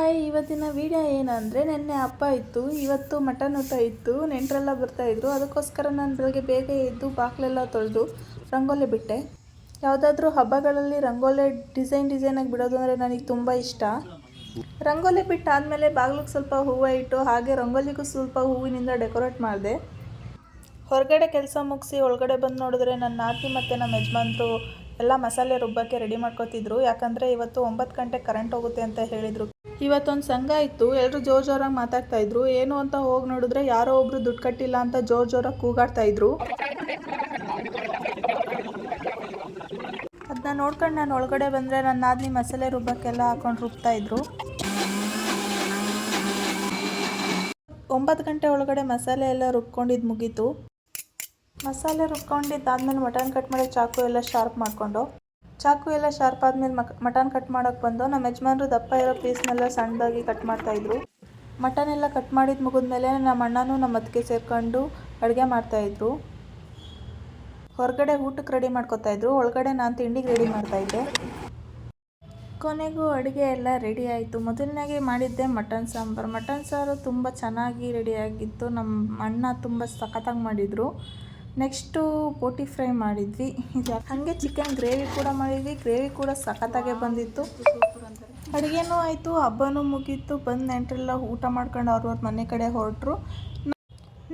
Hi, ಇವತ್ತಿನ video ಏನಂದರೆ ನೆನ್ನೆ ಹಬ್ಬ ಇತ್ತು, ಇವತ್ತು ಮಟನ್ ಊಟ ಇತ್ತು, ನೆಂಟರೆಲ್ಲ ಬರ್ತಾಯಿದ್ರು. ಅದಕ್ಕೋಸ್ಕರ ನಾನು ಬೆಳಗ್ಗೆ ಬೇಗ ಎದ್ದು ಬಾಗಿಲೆಲ್ಲ ತೊಳೆದು ರಂಗೋಲಿ ಬಿಟ್ಟೆ. ಯಾವುದಾದ್ರೂ ಹಬ್ಬಗಳಲ್ಲಿ ರಂಗೋಲಿ ಡಿಸೈನಾಗಿ ಬಿಡೋದು ಅಂದರೆ ನನಗೆ ತುಂಬ ಇಷ್ಟ. ರಂಗೋಲಿ ಬಿಟ್ಟಾದಮೇಲೆ ಬಾಗಿಲಿಗೆ ಸ್ವಲ್ಪ ಹೂವು ಇಟ್ಟು ಹಾಗೆ ರಂಗೋಲಿಗೂ ಸ್ವಲ್ಪ ಹೂವಿನಿಂದ ಡೆಕೋರೇಟ್ ಮಾಡಿದೆ. ಹೊರಗಡೆ ಕೆಲಸ ಮುಗಿಸಿ ಒಳಗಡೆ ಬಂದು ನೋಡಿದ್ರೆ ನನ್ನ ನಾತಿ ಮತ್ತು ನಮ್ಮ ಯಜಮಾನ್ರು ಎಲ್ಲ ಮಸಾಲೆ ರುಬ್ಬಕ್ಕೆ ರೆಡಿ ಮಾಡ್ಕೊತಿದ್ರು. ಯಾಕಂದರೆ ಇವತ್ತು 9 ಗಂಟೆಗೆ ಕರೆಂಟ್ ಹೋಗುತ್ತೆ ಅಂತ ಹೇಳಿದರು. ಇವತ್ತೊಂದು ಸಂಘ ಇತ್ತು, ಎಲ್ಲರೂ ಜೋರಾಗಿ ಮಾತಾಡ್ತಾಯಿದ್ರು. ಏನು ಅಂತ ಹೋಗಿ ನೋಡಿದ್ರೆ ಯಾರೋ ಒಬ್ಬರು ದುಡ್ಡು ಕಟ್ಟಿಲ್ಲ ಅಂತ ಜೋರಾಗಿ ಕೂಗಾಡ್ತಾಯಿದ್ರು. ಅದನ್ನ ನೋಡ್ಕೊಂಡು ನಾನು ಒಳಗಡೆ ಬಂದರೆ ನನ್ನ ನಾದಿನಿ ಮಸಾಲೆ ರುಬ್ಬಕ್ಕೆಲ್ಲ ಹಾಕೊಂಡು ರುಬ್ತಾಯಿದ್ರು. 9 ಗಂಟೆ ಒಳಗಡೆ ಮಸಾಲೆ ಎಲ್ಲ ರುಬ್ಕೊಂಡಿದ್ದು ಮುಗೀತು. ಮಸಾಲೆ ರುಬ್ಕೊಂಡಿದ್ದಾದ್ಮೇಲೆ ಮಟನ್ ಕಟ್ ಮಾಡೋ ಚಾಕು ಎಲ್ಲ ಶಾರ್ಪ್ ಮಾಡಿಕೊಂಡು ಶಾರ್ಪ್ ಆದಮೇಲೆ ಮಟನ್ ಕಟ್ ಮಾಡೋಕ್ಕೆ ಬಂದು ನಮ್ಮ ಯಜಮಾನ್ರು ದಪ್ಪ ಇರೋ ಪೀಸ್ನೆಲ್ಲ ಸಣ್ಣದಾಗಿ ಕಟ್ ಮಾಡ್ತಾಯಿದ್ರು. ಮಟನ್ ಎಲ್ಲ ಕಟ್ ಮಾಡಿದ್ದು ಮುಗಿದ್ಮೇಲೆ ನಮ್ಮ ಅಣ್ಣನೂ ನಮ್ಮ ಅತ್ತಿಗೆ ಸೇರ್ಕೊಂಡು ಅಡುಗೆ ಮಾಡ್ತಾಯಿದ್ರು. ಹೊರಗಡೆ ಊಟಕ್ಕೆ ರೆಡಿ ಮಾಡ್ಕೊತಾಯಿದ್ರು, ಒಳಗಡೆ ನಾನು ತಿಂಡಿಗೆ ರೆಡಿ ಮಾಡ್ತಾಯಿದ್ದೆ. ಕೊನೆಗೂ ಅಡುಗೆ ಎಲ್ಲ ರೆಡಿ ಆಯಿತು. ಮೊದಲನೇಗೆ ಮಾಡಿದ್ದೆ ಮಟನ್ ಸಾಂಬಾರು. ಮಟನ್ ಸಾರು ತುಂಬ ಚೆನ್ನಾಗಿ ರೆಡಿಯಾಗಿತ್ತು. ನಮ್ಮ ಅಣ್ಣ ತುಂಬ ಸಖತ್ತಾಗಿ ಮಾಡಿದರು. ನೆಕ್ಸ್ಟು ಬೋಟಿ ಫ್ರೈ ಮಾಡಿದ್ವಿ. ಹಾಗೆ ಚಿಕನ್ ಗ್ರೇವಿ ಕೂಡ ಮಾಡಿದ್ವಿ. ಗ್ರೇವಿ ಕೂಡ ಸಖತ್ತಾಗೆ ಬಂದಿತ್ತು. ಅಡುಗೆನೂ ಆಯಿತು, ಹಬ್ಬನೂ ಮುಗೀತು. ಬಂದು ನೆಂಟರೆಲ್ಲ ಊಟ ಮಾಡ್ಕೊಂಡು ಅವ್ರವ್ರ ಮನೆ ಕಡೆ ಹೊರಟರು.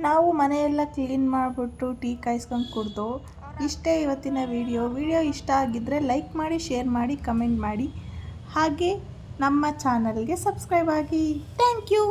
ನಾವು ಮನೆಯೆಲ್ಲ ಕ್ಲೀನ್ ಮಾಡಿಬಿಟ್ಟು ಟೀ ಕಾಯಿಸ್ಕೊಂಡು ಕುಡಿದು. ಇಷ್ಟೇ ಇವತ್ತಿನ ವಿಡಿಯೋ ಇಷ್ಟ ಆಗಿದ್ದರೆ ಲೈಕ್ ಮಾಡಿ, ಶೇರ್ ಮಾಡಿ, ಕಮೆಂಟ್ ಮಾಡಿ. ಹಾಗೆ ನಮ್ಮ ಚಾನಲ್ಗೆ ಸಬ್ಸ್ಕ್ರೈಬ್ ಆಗಿ. Thank you.